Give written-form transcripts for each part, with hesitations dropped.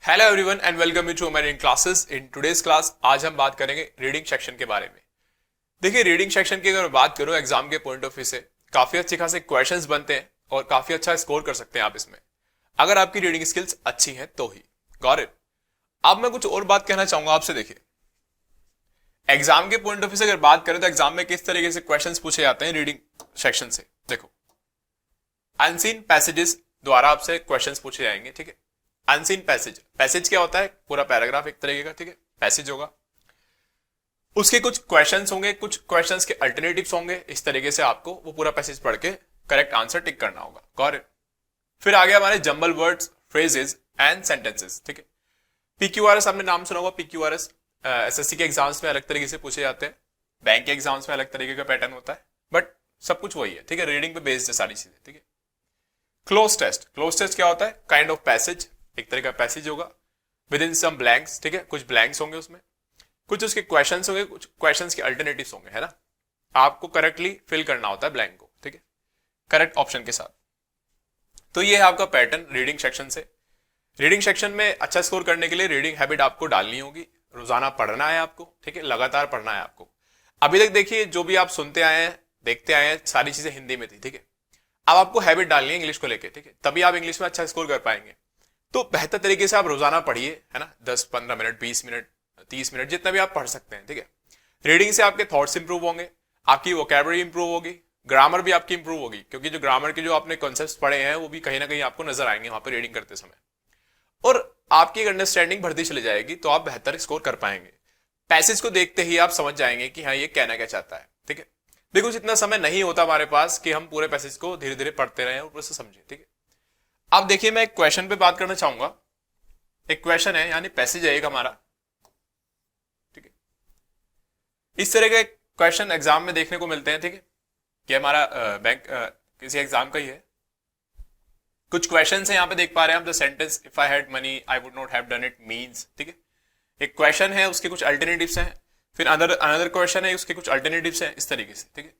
Hello everyone and welcome you to my reading classes. In today's class आज हम बात करेंगे रीडिंग सेक्शन के बारे में। देखिए, रीडिंग सेक्शन की अगर मैं बात करूं एग्जाम के पॉइंट ऑफ व्यू से काफी अच्छे खासे क्वेश्चंस बनते हैं और काफी अच्छा स्कोर कर सकते हैं आप इसमें, अगर आपकी रीडिंग स्किल्स अच्छी हैं तो ही। Got it. अब मैं कुछ और बात कहना चाहूंगा आपसे। देखिए, एग्जाम के पॉइंट ऑफ व्यू से अगर बात करें तो एग्जाम में किस तरीके से क्वेश्चन पूछे जाते हैं रीडिंग सेक्शन से। देखो, अनसीन पैसेजेस द्वारा आपसे क्वेश्चंस पूछे जाएंगे। ठीक है, अनसीन पैसेज क्या होता है? पूरा पैराग्राफ एक तरीके का, ठीक है, पैसेज होगा, उसके कुछ क्वेश्चंस होंगे, कुछ क्वेश्चंस के अल्टरनेटिव्स होंगे। इस तरीके से आपको वो पूरा पैसेज पढ़ के करेक्ट आंसर टिक करना होगा। Got it. फिर आगे हमारे jumble words, phrases and sentences. ठीक है, पीक्यूआरएस आपने नाम सुना होगा। पीक्यूआरएस एसएससी के एग्जाम्स में अलग तरीके से पूछे जाते हैं, बैंक के एग्जाम्स में अलग तरीके का पैटर्न होता है, बट सब कुछ वही है। ठीक है, रीडिंग पे बेस्ड है सारी चीजें। ठीक है, क्लोज टेस्ट क्या होता है? काइंड ऑफ पैसेज, एक तरह का पैसेज होगा विद इन सम ब्लैंक्स। ठीक है, कुछ ब्लैंक्स होंगे उसमें, कुछ उसके क्वेश्चंस होंगे, कुछ क्वेश्चंस के अल्टरनेटिव्स होंगे, है ना। आपको करेक्टली फिल करना होता है ब्लैंक को, ठीक है, करेक्ट ऑप्शन के साथ। तो ये है आपका पैटर्न रीडिंग सेक्शन से। रीडिंग सेक्शन में अच्छा स्कोर करने के लिए रीडिंग हैबिट आपको डालनी होगी, रोजाना पढ़ना है आपको। ठीक है, लगातार पढ़ना है आपको। अभी तक देखिए, जो भी आप सुनते आए हैं, देखते आए हैं, सारी चीजें हिंदी में थी। ठीक है, अब आपको हैबिट डालनी है इंग्लिश को लेके। ठीक है, तभी आप इंग्लिश में अच्छा स्कोर कर पाएंगे। तो बेहतर तरीके से आप रोजाना पढ़िए, है ना, 10-15 मिनट, 20 मिनट, 30 मिनट, जितना भी आप पढ़ सकते हैं। ठीक है, रीडिंग से आपके थॉट्स इंप्रूव होंगे, आपकी वोकैबुलरी इंप्रूव होगी, ग्रामर भी आपकी इंप्रूव होगी, क्योंकि जो ग्रामर के जो आपने कॉन्सेप्ट्स पढ़े हैं वो भी कहीं ना कहीं आपको नजर आएंगे वहां पर रीडिंग करते समय, और आपकी एक अंडरस्टैंडिंग बढ़ती चली जाएगी, तो आप बेहतर स्कोर कर पाएंगे। पैसेज को देखते ही आप समझ जाएंगे कि हाँ, ये कहना क्या चाहता है। ठीक है, देखो, इतना समय नहीं होता हमारे पास कि हम पूरे पैसेज को धीरे धीरे पढ़ते रहें और पूरे से समझें। ठीक है, अब देखिए, मैं एक क्वेश्चन पे बात करना चाहूंगा। एक क्वेश्चन है, यानी पैसेज है एक हमारा। ठीक है, इस तरह के क्वेश्चन एग्जाम में देखने को मिलते हैं। ठीक है, कि हमारा बैंक किसी एग्जाम का ही है। कुछ क्वेश्चन है यहाँ पे देख पा रहे हैं हम। The sentence if I had money I would not have done it means. ठीक है, एक क्वेश्चन है, उसके कुछ अल्टरनेटिव्स हैं। फिर अनदर क्वेश्चन है, उसके कुछ अल्टरनेटिव्स हैं, इस तरीके से। ठीक है,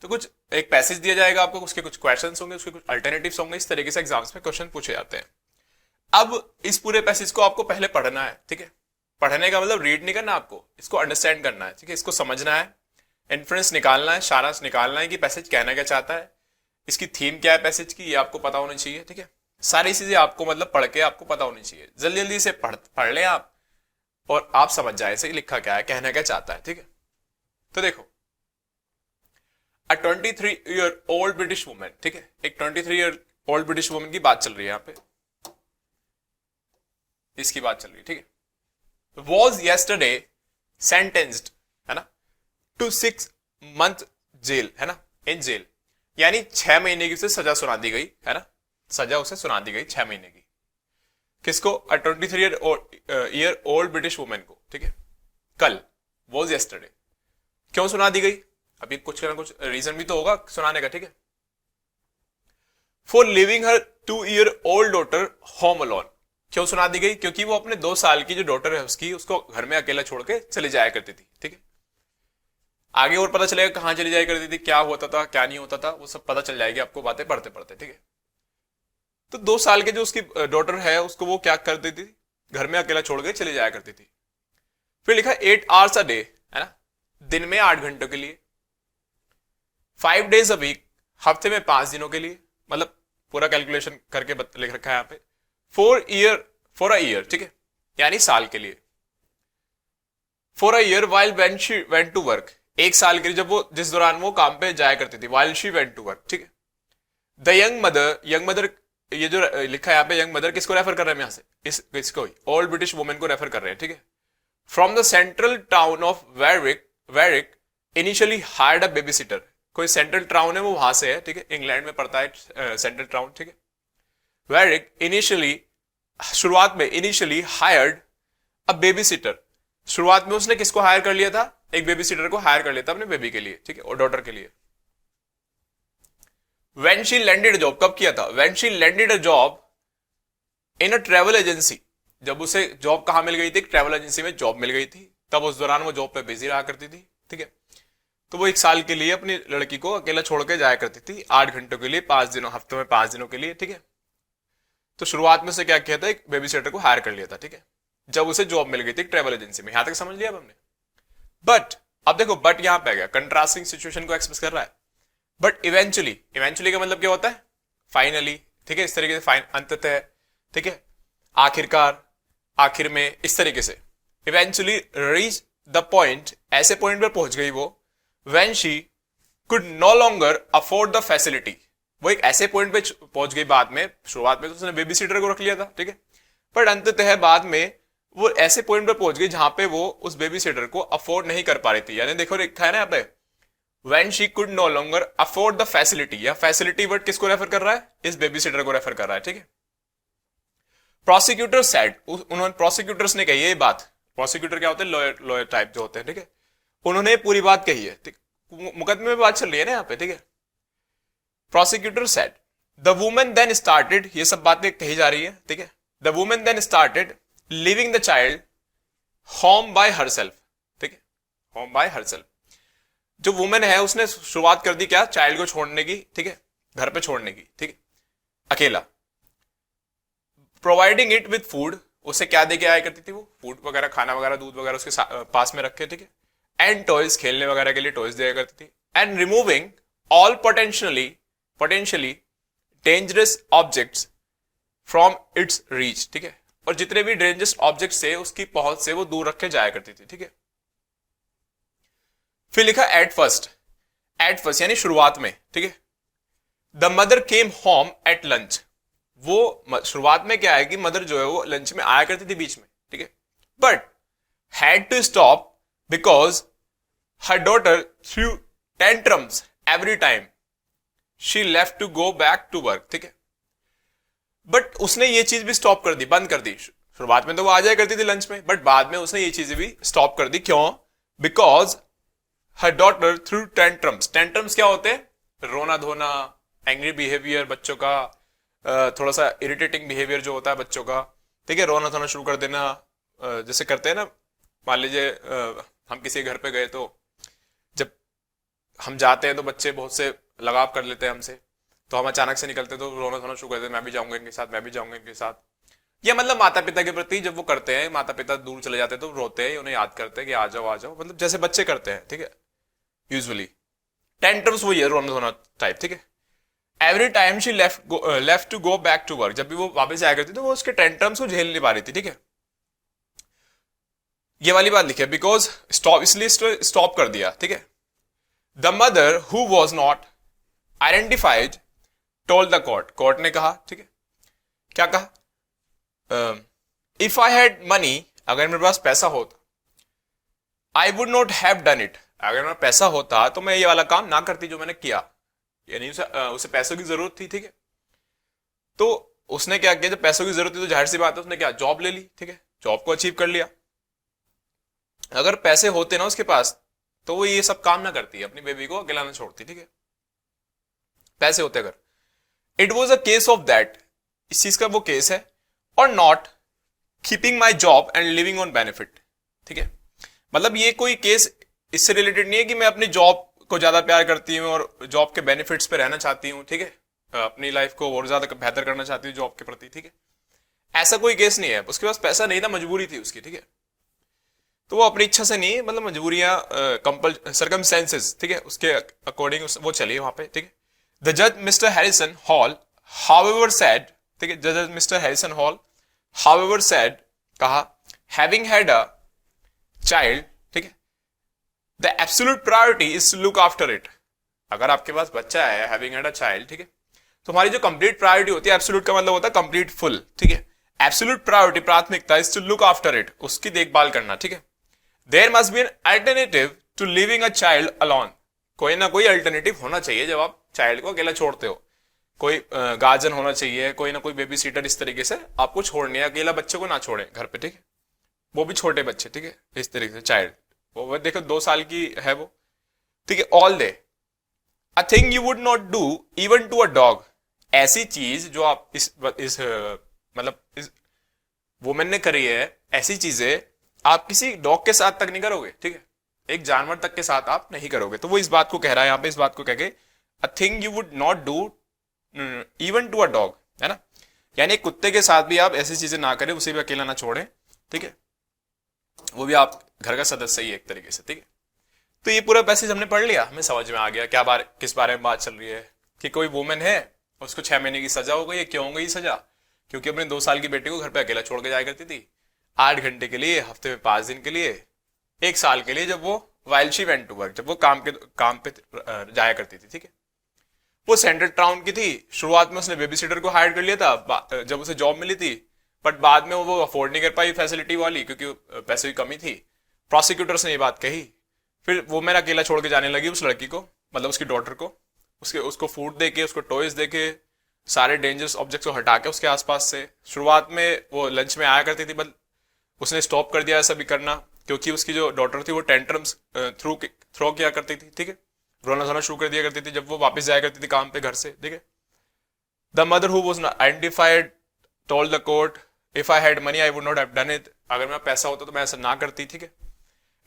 तो कुछ एक पैसेज दिया जाएगा आपको, उसके कुछ क्वेश्चंस होंगे, उसके कुछ अल्टरनेटिव्स होंगे। इस तरीके से एग्जाम्स में क्वेश्चन पूछे जाते हैं। अब इस पूरे पैसेज को आपको पहले पढ़ना है। ठीक है, पढ़ने का मतलब रीड नहीं करना, आपको इसको अंडरस्टैंड करना है। ठीक है, इसको समझना है, इन्फ्रेंस निकालना है, सारांश निकालना है कि पैसेज कहना क्या चाहता है, इसकी थीम क्या है पैसेज की, ये आपको पता होनी चाहिए। ठीक है, सारी चीजें आपको मतलब पढ़ के आपको पता होनी चाहिए। जल्दी जल्दी से पढ़ लें आप, और आप समझ जाए इसे लिखा क्या है, कहना क्या चाहता है। ठीक है, तो देखो, A 23-year-old ब्रिटिश वुमेन। ठीक है, एक 23-year-old ब्रिटिश वुमेन की बात चल रही है यहाँ पे, इसकी बात चल रही है। ठीक है, वॉज येस्टरडे सेंटेंस्ड, है ना, टू 6 month जेल, है ना, इन जेल, यानी 6 महीने की उसे सजा सुना दी गई, है ना, सजा उसे सुना दी गई 6 महीने की। किसको? A 23-year-old ब्रिटिश वुमेन को। ठीक है, कल, वॉज येस्टरडे। क्यों सुना दी गई? अभी कुछ ना कुछ रीजन भी तो होगा सुनाने का। ठीक है, for living her 2-year-old daughter home alone. क्यों सुना दी गई? क्योंकि वो अपने 2 साल की जो डॉटर है उसकी, उसको घर में अकेला छोड़ के चली जाया करती थी। ठीक है, आगे और पता चलेगा कहां चली जाया करती थी, क्या होता था, क्या नहीं होता था, वो सब पता चल जाएगी आपको बातें पढ़ते पढ़ते। ठीक है, तो 2 साल के जो उसकी डॉटर है उसको वो क्या कर देती थी, घर में अकेला छोड़ के चली जाया करती थी। फिर लिखा 8 hours a day, है ना, दिन में 8 घंटों के लिए, 5 days a week, हफ्ते में 5 दिनों के लिए, मतलब पूरा कैलकुलेशन करके लिख रखा है यहाँ पे। फॉर अ ईयर, ठीक है, यानी साल के लिए। For a year while when she went to work, 1 साल के लिए जब वो, जिस दौरान वो काम पे जाया करती थी, while she went to work. ठीक है, द यंग मदर, ये जो लिखा है यहाँ पे यंग मदर, किसको रेफर कर रहे हैं यहां से? इसको ही, ओल्ड ब्रिटिश वुमेन को रेफर कर रहे हैं। ठीक है, from the central town of Warwick initially hired a babysitter. कोई सेंट्रल टाउन है वो वहां से है। ठीक है, इंग्लैंड में पड़ता है सेंट्रल टाउन। ठीक है, वेरिक इनिशियली, शुरुआत में, initially hired a baby sitter, शुरुआत में उसने किसको हायर कर लिया था? एक बेबी सिटर को हायर कर लिया था अपने बेबी के लिए। ठीक है, और डॉटर के लिए। When she landed a job, कब किया था? When she landed a job in a travel agency, जब उसे जॉब कहां मिल गई थी? ट्रैवल एजेंसी में जॉब मिल गई थी, तब उस दौरान वो जॉब पे बिजी रहा करती थी। ठीक है, तो वो 1 साल के लिए अपनी लड़की को अकेला छोड़ के जाया करती थी, 8 घंटों के लिए, 5 दिनों, हफ्तों में 5 दिनों के लिए। ठीक है, तो शुरुआत में उसे क्या किया था, एक बेबी सिटर को हायर कर लिया था, ठीक है, जब उसे जॉब मिल गई थी ट्रेवल एजेंसी में। यहां तक समझ लिया अब हमने। बट अब देखो, बट यहां पे आ गया, कंट्रास्टिंग सिचुएशन को एक्सप्रेस कर रहा है। बट इवेंचुअली, इवेंचुअली का मतलब क्या होता है, फाइनली, ठीक है, इस तरीके से, अंततः, ठीक है, आखिरकार, आखिर में, इस तरीके से। इवेंचुअली रीच द पॉइंट, ऐसे पॉइंट पर पहुंच गई वो, when she could no longer afford the facility, वो एक ऐसे पॉइंट पे पहुंच गई बाद में। शुरुआत में तो उसने बेबी सीटर को रख लिया था, ठीक है, पर अंततः बाद में वो ऐसे पॉइंट पर पहुंच गई जहां पे वो उस बेबी सीटर को अफोर्ड नहीं कर पा रही थी। यानी देखो लिखा है ना यहाँ पे, when she could no longer afford the facility, या फैसिलिटी वर्ड किसको रेफर कर रहा है, इस बेबी सीटर को रेफर कर रहा है, ठीक है। प्रोसिक्यूटर सेड, उन्होंने, प्रोसिक्यूटर्स ने कही है ये बात। प्रोसिक्यूटर क्या होते हैं, लॉयर, लॉयर टाइप जो होते हैं, ठीक है, उन्होंने पूरी बात कही है, ठीक, मुकदमे में बात चल रही है ना यहाँ पे, ठीक है। Prosecutor said the women then started, ये सब बातें कही जा रही है, ठीक है। The women then started living the child home by herself, ठीक है, होम बाय हरसेल्फ। जो वुमेन है उसने शुरुआत कर दी क्या, चाइल्ड को छोड़ने की, ठीक है, घर पे छोड़ने की, ठीक है, अकेला। प्रोवाइडिंग इट विद फूड, उसे क्या दे के आया करती थी वो, फूड वगैरह, खाना वगैरह, दूध वगैरह उसके पास में रखे, ठीक है। एंड टॉयज, खेलने वगैरह के लिए टॉयज दिया करती थी। And removing all potentially dangerous objects from its reach, ठीक है, और जितने भी डेंजरस ऑब्जेक्ट से उसकी पहुंच से वो दूर रखे जाया करती थी, ठीक है। फिर लिखा एट फर्स्ट, एट फर्स्ट यानी शुरुआत में, ठीक है। The mother came home at lunch, वो शुरुआत में क्या है कि मदर जो है वो लंच में आया करती थी बीच में, ठीक है, but had to stop because her daughter threw tantrums every time she left to go back to work, ठीक है। बट उसने ये चीज भी स्टॉप कर दी, बंद कर दी। शुरुआत में तो वो आ जाया करती थी लंच में, बट बाद में उसने ये चीजें भी स्टॉप कर दी। क्यों? Because her daughter threw tantrums, tantrums क्या होते हैं, रोना धोना, एंग्री बिहेवियर बच्चों का, थोड़ा सा इरिटेटिंग बिहेवियर जो होता है बच्चों का, ठीक है, रोना धोना शुरू कर देना, जैसे करते हैं ना, मान लीजिए हम किसी घर पे गए तो जब हम जाते हैं तो बच्चे बहुत से लगाव कर लेते हैं हमसे, तो हम अचानक से निकलते तो रोना धोना शुरू कर देते हैं, मैं भी जाऊंगा इनके साथ, मैं भी जाऊंगा इनके साथ। ये मतलब माता पिता के प्रति जब वो करते हैं, माता पिता दूर चले जाते हैं तो रोते हैं, उन्हें याद करते हैं कि आ जाओ, मतलब जैसे बच्चे करते हैं, ठीक है, यूजुअली। टेंट्रम्स वही है, रोना धोना टाइप, ठीक है। Every time she left to go back to work, जब भी वो वापस आया करती तो वो उसके टेंट्रम्स को झेल नहीं पा रही थी, ठीक है। ये वाली बात लिखी है, बिकॉज स्टॉप, इसलिए स्टॉप कर दिया, ठीक है। The mother who was not identified told the court, court ने कहा, ठीक है, क्या कहा, इफ आई हैड मनी, अगर मेरे पास पैसा होता, I would not have done it, अगर मेरा पैसा होता तो मैं ये वाला काम ना करती जो मैंने किया, यानी उसे पैसों की जरूरत थी, ठीक है। तो उसने क्या किया, जब पैसों की जरूरत थी तो जाहिर सी बात है उसने क्या, जॉब ले ली, ठीक है, जॉब को अचीव कर लिया। अगर पैसे होते ना उसके पास तो वो ये सब काम ना करती, अपनी बेबी को अकेला ना छोड़ती, ठीक है, पैसे होते अगर। It was a case of that, इस चीज का वो केस है, और not keeping my job and living on benefit, ठीक है। मतलब ये कोई केस इससे रिलेटेड नहीं है कि मैं अपनी जॉब को ज्यादा प्यार करती हूँ और जॉब के बेनिफिट्स पे रहना चाहती हूँ, ठीक है, अपनी लाइफ को और ज्यादा बेहतर करना चाहती हूँ जॉब के प्रति, ठीक है, ऐसा कोई केस नहीं है। उसके पास पैसा नहीं था, मजबूरी थी उसकी, ठीक है, तो वो अपनी इच्छा से नहीं, मतलब मजबूरियां, सर्कमस्टेंसेस, ठीक है, उसके अकॉर्डिंग वो चली वहां पे, ठीक है। द जज mister Harrison Hall however said, ठीक है, जज mister Harrison Hall however said, कहा, हैविंग हैड अ चाइल्ड, ठीक है, the absolute priority is to look after it, अगर आपके पास बच्चा है, हैविंग हैड अ चाइल्ड, ठीक है, तो हमारी जो कंप्लीट प्रायोरिटी होती है, एब्सोल्यूट का मतलब होता है कंप्लीट, फुल, ठीक है, एब्सोल्यूट प्रायोरिटी, प्राथमिकता is to look after it, उसकी देखभाल करना, ठीक है। There must be an alternative to living a child alone, कोई ना कोई अल्टरनेटिव होना चाहिए जब आप चाइल्ड को अकेला छोड़ते हो, कोई गार्जियन होना चाहिए, कोई ना कोई बेबी सीटर, इस तरीके से आपको छोड़ने, अकेला बच्चे को ना छोड़े घर पे, ठीक है, वो भी छोटे बच्चे, ठीक है, इस तरीके से चाइल्ड, वो देखो 2 साल की है वो, ठीक है। All day a thing you would not do even to a dog, ऐसी चीज जो आप मतलब इस वुमेन ने करी है, ऐसी चीजें आप किसी डॉग के साथ तक नहीं करोगे, ठीक है, एक जानवर तक के साथ आप नहीं करोगे। तो वो इस बात को कह रहा है यहां पे, इस बात को कह के, a thing you would not do even to a dog, है ना, यानी कुत्ते के साथ भी आप ऐसी चीजें ना करें, उसे भी अकेला ना छोड़ें, ठीक है, वो भी आप घर का सदस्य ही है एक तरीके से, ठीक है। तो ये पूरा पैसेज हमने पढ़ लिया, हमें समझ में आ गया क्या किस बारे में बात चल रही है, कि कोई वुमेन है, उसको 6 महीने की सजा हो गई है। क्यों हो गई सजा? क्योंकि अपने 2 साल की बेटी को घर पे अकेला छोड़ के जाया करती थी, 8 घंटे के लिए, हफ्ते में 5 दिन के लिए, 1 साल के लिए, जब वो while she went to work, जब वो काम पे जाया करती थी, ठीक है। वो सेंट्रल टाउन की थी, शुरुआत में उसने बेबी सिटर को हायर कर लिया था जब उसे जॉब मिली थी, बट बाद में वो अफोर्ड नहीं कर पाई फैसिलिटी वाली, क्योंकि पैसे की कमी थी। प्रोसिक्यूटर्स ने ये बात कही, फिर वो मेरा अकेला छोड़ के जाने लगी उस लड़की को, मतलब उसकी डॉटर को, उसको फूड देके, उसको टॉयज देके, सारे डेंजरस ऑब्जेक्ट्स को हटा के उसके आसपास से। शुरुआत में वो लंच में आया करती थी, बट उसने स्टॉप कर दिया ऐसा भी करना, क्योंकि उसकी जो डॉटर थी वो टेंट्रम्स थ्रो किया करती थी, ठीक है, रोना धोना शुरू कर दिया करती थी जब वो वापस जाया करती थी काम पे घर से, ठीक है। The mother who was identified told the court, if I had money I would not have done it, अगर मेरा पैसा होता तो मैं ऐसा ना करती, ठीक है।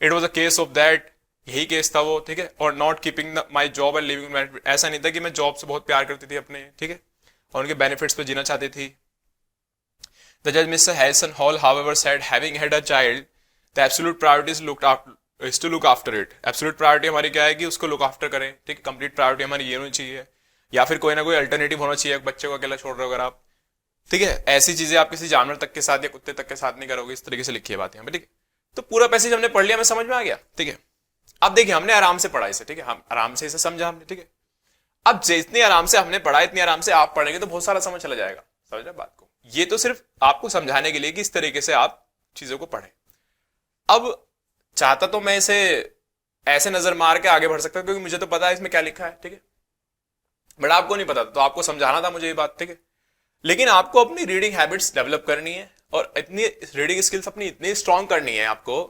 It was a case of that, यही केस था वो, ठीक है। और not keeping my job and living, ऐसा नहीं था कि मैं जॉब से बहुत प्यार करती थी अपने, ठीक है, और उनके बेनिफिट्स पे जीना चाहती थी। द जज mister Harrison Hall however said, having had a child the absolute priority is to look after it. Absolute priority हमारी क्या है कि उसको लुक आफ्टर करें, ठीक है। कंप्लीट प्रायोरिटी हमारी ये होनी चाहिए, या फिर कोई ना कोई अल्टरनेटिव होना चाहिए। बच्चे को अकेला छोड़ रहे हो अगर आप, ठीक है, ऐसी चीजें आप किसी जानवर तक के साथ या कुत्ते तक के साथ नहीं करोगे, इस तरीके से लिखी है बात यहाँ पे, ठीक है। तो पूरा पैसेज हमने पढ़ लिया, हमें समझ में आ गया, ठीक है। अब देखिए हमने आराम से पढ़ा इसे, ठीक है, हम आराम से इसे समझा हमने, ठीक है। अब जितनी आराम से हमने पढ़ा, इतनी आराम से आप पढ़ेंगे तो बहुत सारा समझ चला जाएगा, समझ रहे बात को। ये तो सिर्फ आपको समझाने के लिए कि इस तरीके से आप चीजों को पढ़ें। अब चाहता तो मैं इसे ऐसे नजर मार के आगे बढ़ सकता हूं, क्योंकि मुझे तो पता है इसमें क्या लिखा है, ठीक है, बट आपको नहीं पता, तो आपको समझाना था मुझे ये बात, ठीक है। लेकिन आपको अपनी रीडिंग हैबिट्स डेवलप करनी है, और इतनी रीडिंग स्किल्स अपनी इतनी स्ट्रांग करनी है आपको,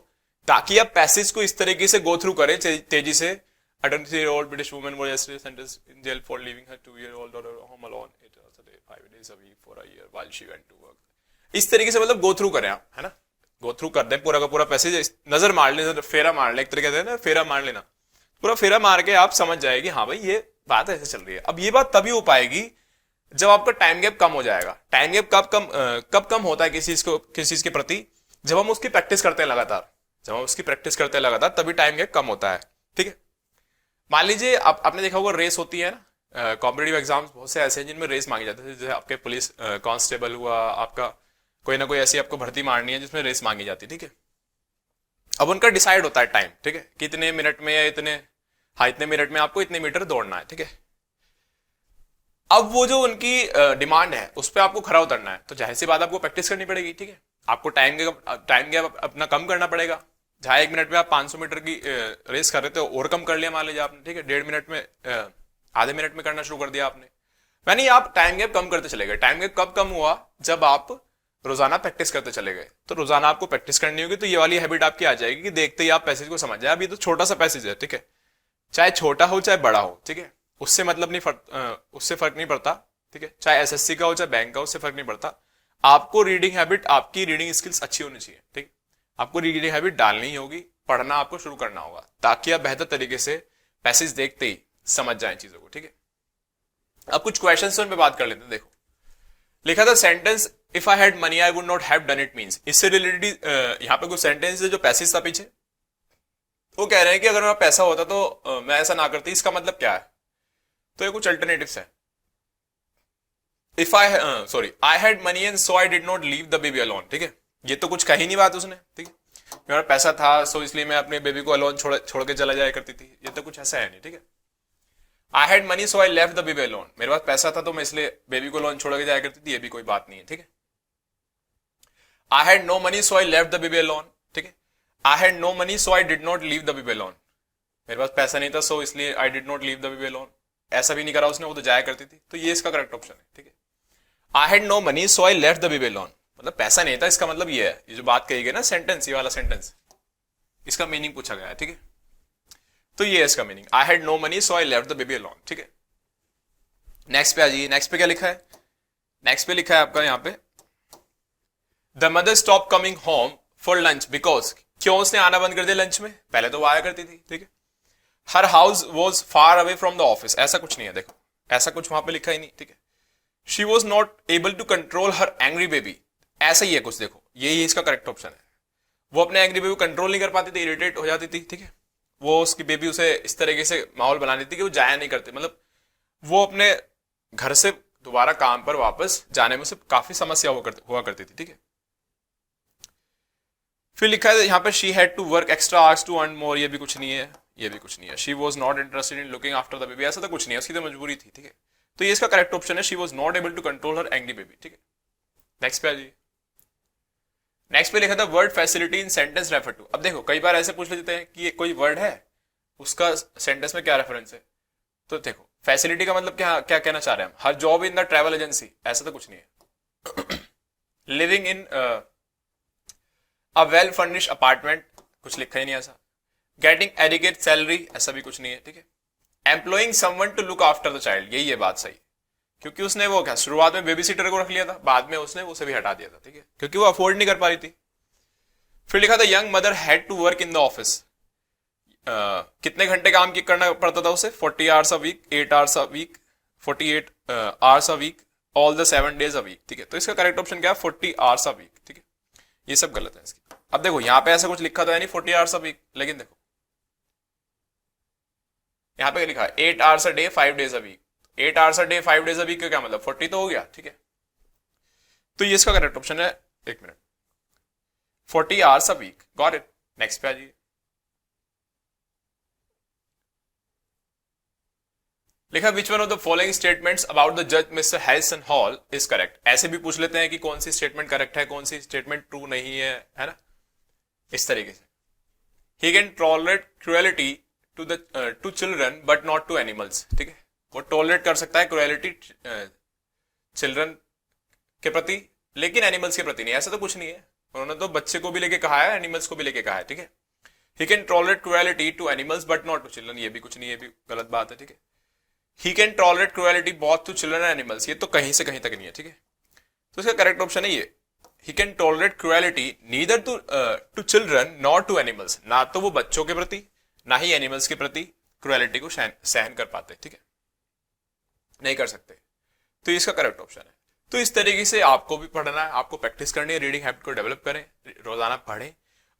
ताकि आप पैसेज को इस तरीके से गो थ्रू करें तेजी से। A 23-year-old British woman was yesterday sentenced in jail for leaving her 2-year-old daughter home alone 8 hours a day, 5 days a week for a year while she went to work. इस तरीके से मतलब go through करें आप, है ना, go through कर दें पूरा का पूरा पैसेज, नजर मार लें, फेरा मार लें, एक तरीके से ना फेरा मार लेना, पूरा फेरा मार के आप समझ जाएगी हाँ भाई ये बात ऐसे चल रही है। अब ये बात तभी हो पाएगी जब आपका टाइम गैप कम हो जाएगा। टाइम गैप कब कम होता है किसी चीज के प्रति? जब हम उसकी प्रैक्टिस करते हैं लगातार, जब हम उसकी प्रैक्टिस करते हैं लगातार, तभी टाइम गैप कम होता है, ठीक है। मान लीजिए आपने देखा होगा रेस होती है ना, कॉम्पिटिटिव एग्जाम्स बहुत से ऐसे हैं जिनमें रेस मांगी जाती है, जैसे आपके पुलिस कांस्टेबल हुआ, आपका कोई ना कोई ऐसी आपको भर्ती मारनी है जिसमें रेस मांगी जाती है, ठीक है। अब उनका डिसाइड होता है टाइम, ठीक है, कितने मिनट में या इतने मिनट में आपको इतने मीटर दौड़ना है, ठीक है। अब वो जो उनकी डिमांड है उस पर आपको खरा उतरना है, तो जाहिर सी बात आपको प्रैक्टिस करनी पड़ेगी, ठीक है। आपको टाइम गैप अपना कम करना पड़ेगा। जहां 1 मिनट में आप 500 मीटर की रेस कर रहे थे, और कम कर लिया मान लीजिए आपने, ठीक है, 1.5 मिनट में, आधे मिनट में करना शुरू कर दिया आपने, यानी आप टाइम गैप कम करते चले गए। टाइम गैप कब कम हुआ? जब आप रोजाना प्रैक्टिस करते चले गए। तो रोजाना आपको प्रैक्टिस करनी होगी, तो ये वाली हैबिट आपकी आ जाएगी कि देखते ही आप पैसेज को समझ जाए। अब ये तो छोटा सा पैसेज है, ठीक है, चाहे छोटा हो चाहे बड़ा हो, ठीक है, उससे मतलब नहीं, उससे फर्क नहीं पड़ता, ठीक है, चाहे एसएससी का हो चाहे बैंक का, उससे फर्क नहीं पड़ता। आपको रीडिंग हैबिट, आपकी रीडिंग स्किल्स अच्छी होनी चाहिए, ठीक है। आपको रीडिंग हैबिट डालनी होगी, पढ़ना आपको शुरू करना होगा, ताकि आप बेहतर तरीके से पैसेज देखते ही समझ जाएं चीजों को, ठीक है। अब कुछ क्वेश्चंस पे बात कर लेते हैं। देखो लिखा था sentence, if I had money I would not have done it means, इससे रिलेटेड यहां पे कुछ सेंटेंस है जो पैसेज था पीछे, वो कह रहे हैं कि अगर मेरा पैसा होता तो मैं ऐसा ना करती। इसका मतलब क्या है? तो ये कुछ अल्टरनेटिव्स है। If I had money and so I did not leave the baby alone, ठीक है, ये तो कुछ कही नहीं बात उसने, ठीक है। मेरा पैसा था सो इसलिए मैं अपने बेबी को अलोन छोड़ के चला जाया करती थी, ये तो कुछ ऐसा है नहीं, ठीक है। I had money so I left the baby alone, मेरे पास पैसा था तो मैं इसलिए बेबी को अलोन छोड़ के जाया करती थी, ये भी कोई बात नहीं है, ठीक है। I had no money so I left the baby alone, ठीक है। I had no money so I did not leave the baby alone, मेरे पास पैसा नहीं था सो इसलिए I did not leave the baby alone, ऐसा भी नहीं करा उसने, वो तो जाया करती थी, तो ये इसका करेक्ट ऑप्शन है, ठीक है। I had no money so I left the baby alone, मतलब पैसा नहीं था, इसका मतलब ये है, ये जो बात कही गई ना सेंटेंस, ये वाला सेंटेंस, इसका मीनिंग पूछा गया है, ठीक है। तो ये है इसका meaning, I had no money so I left the baby alone, ठीक है। नेक्स्ट पे आ जाइए। नेक्स्ट पे क्या लिखा है? नेक्स्ट पे लिखा है आपका यहाँ पे, the mother stop coming home for lunch because, क्यों उसने आना बंद कर दिया लंच में? पहले तो वो आया करती थी, ठीक है। Her house was far away from the office, ऐसा कुछ नहीं है, देखो ऐसा कुछ वहां पे लिखा ही नहीं, ठीक है। She was not able to control her angry baby, ऐसा ही है कुछ, देखो यही इसका करेक्ट ऑप्शन है। वो अपने एंग्री बेबी को कंट्रोल नहीं कर पाती थी, इरिटेट हो जाती थी, ठीक है। वो उसकी बेबी उसे इस तरीके से माहौल बना देती कि वो जाया नहीं करते, मतलब वो अपने घर से दोबारा काम पर वापस जाने में उसे काफी समस्या हुआ करती थी, ठीक है। फिर लिखा है यहाँ पे she had to work extra hours to earn more, ये भी कुछ नहीं है, ये भी कुछ नहीं है। She was not interested in looking after the baby, ऐसा तो कुछ नहीं है, उसकी तो मजबूरी थी, ठीक है। तो ये इसका करेक्ट ऑप्शन है, she was not able to control her angry baby, ठीक है। नेक्स्ट पे आ जाइए। नेक्स्ट पे लिखा था word facility in sentence refer to. अब देखो कई बार ऐसे पूछ लेते हैं कि कोई वर्ड है, उसका सेंटेंस में क्या रेफरेंस है। तो देखो फैसिलिटी का मतलब क्या क्या कहना चाह रहे हैं हम, her job in the travel agency, ऐसा तो कुछ नहीं है। Living in a well furnished apartment, कुछ लिखा ही नहीं ऐसा। गेटिंग एडिकेट सैलरी, ऐसा भी कुछ नहीं है, ठीक है। Employing someone to look after the child, यही है बात सही, क्योंकि उसने वो क्या शुरुआत में बेबी सीटर को रख लिया था, बाद में उसने उसे भी हटा दिया था, ठीक है, क्योंकि वो अफोर्ड नहीं कर पा रही थी। फिर लिखा था young mother had to work in the office, कितने घंटे काम करना पड़ता था उसे, 40 hours a week, 8 hours a week, 48 hours a week, all the 7 days a week, ठीक है। तो इसका करेक्ट ऑप्शन क्या है, 40 आवर्स अ वीक, ठीक है। ये सब गलत है इसकी। अब देखो यहाँ पे ऐसा कुछ लिखा तो है नहीं 40 आवर्स अ वीक, लेकिन देखो यहाँ पे लिखा है 8 hours a day 5 days a week, 8 hours a day 5 days a week का क्या मतलब, 40 तो हो गया, ठीक है। तो ये इसका करेक्ट ऑप्शन है, एक minute, 40 hours a week, got it. Next पे आ जाइए। लिखा which one of the following statements about the जज mister Harrison Hall is correct. ऐसे भी पूछ लेते हैं कि कौन सी स्टेटमेंट करेक्ट है, कौन सी स्टेटमेंट ट्रू नहीं है ना, इस तरीके से। He can tolerate cruelty to children but not to animals, ठीक है। वो टॉलरेट कर सकता है क्रुएलिटी चिल्ड्रन के प्रति, लेकिन एनिमल्स के प्रति नहीं, ऐसा तो कुछ नहीं है। उन्होंने तो बच्चे को भी लेके कहा है, एनिमल्स को भी लेके कहा है, ठीक है। He can tolerate cruelty to animals but not to children, ये भी कुछ नहीं है, भी गलत बात है, ठीक है। He can tolerate cruelty both to children and animals, ये तो कहीं से कहीं तक नहीं है, ठीक है। तो इसका करेक्ट ऑप्शन है ये, he can tolerate cruelty neither to children nor to animals, ना तो वो बच्चों के प्रति ना ही एनिमल्स के प्रति क्रुएलिटी को सहन कर पाते, ठीक है, नहीं कर सकते। तो इसका करेक्ट ऑप्शन है। तो इस तरीके से आपको भी पढ़ना है, आपको प्रैक्टिस करनी है, रीडिंग हैबिट को डेवलप करें, रोजाना पढ़ें।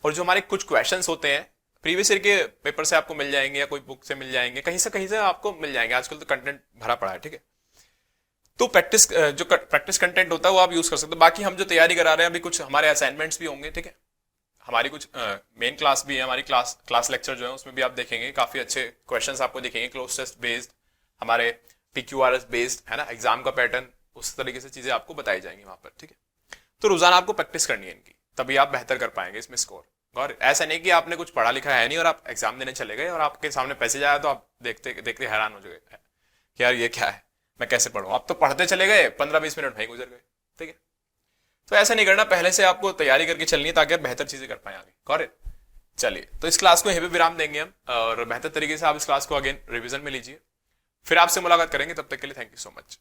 और जो हमारे कुछ क्वेश्चंस होते हैं प्रीवियस ईयर के पेपर से आपको मिल जाएंगे, या कोई बुक से मिल जाएंगे, कहीं से आपको मिल जाएंगे, आजकल तो कंटेंट भरा पड़ा है, ठीक है। तो प्रैक्टिस जो प्रैक्टिस कंटेंट होता है वो आप यूज कर सकते हो। बाकी हम जो तैयारी करा रहे हैं, अभी कुछ हमारे असाइनमेंट्स भी होंगे, ठीक है। हमारी कुछ मेन क्लास भी है, हमारी क्लास लेक्चर जो है उसमें भी आप देखेंगे काफी अच्छे क्वेश्चंस आपको दिखेंगे, क्लोज टेस्ट बेस्ड, हमारे PQRS बेस्ड, है ना, एग्जाम का पैटर्न, उस तरीके से चीजें आपको बताई जाएंगी वहां पर, ठीक है। तो रोजाना आपको प्रैक्टिस करनी है इनकी, तभी आप बेहतर कर पाएंगे इसमें स्कोर। और ऐसा नहीं कि आपने कुछ पढ़ा लिखा है नहीं और आप एग्जाम देने चले गए और आपके सामने पैसेज आया तो आप देखते देखते हैरान हो गए कि यार ये क्या है, मैं कैसे पढ़ूं। आप तो पढ़ते चले गए, 15-20 मिनट वहीं गुजर गए, ठीक है। तो ऐसा नहीं करना, पहले से आपको तैयारी करके चलनी है ताकि आप बेहतर चीजें कर पाए आगे, करेक्ट। चलिए, तो इस क्लास को यहीं पे विराम देंगे हम, और बेहतर तरीके से आप इस क्लास को अगेन रिविजन में लीजिए। फिर आपसे मुलाकात करेंगे, तब तक के लिए थैंक यू सो मच।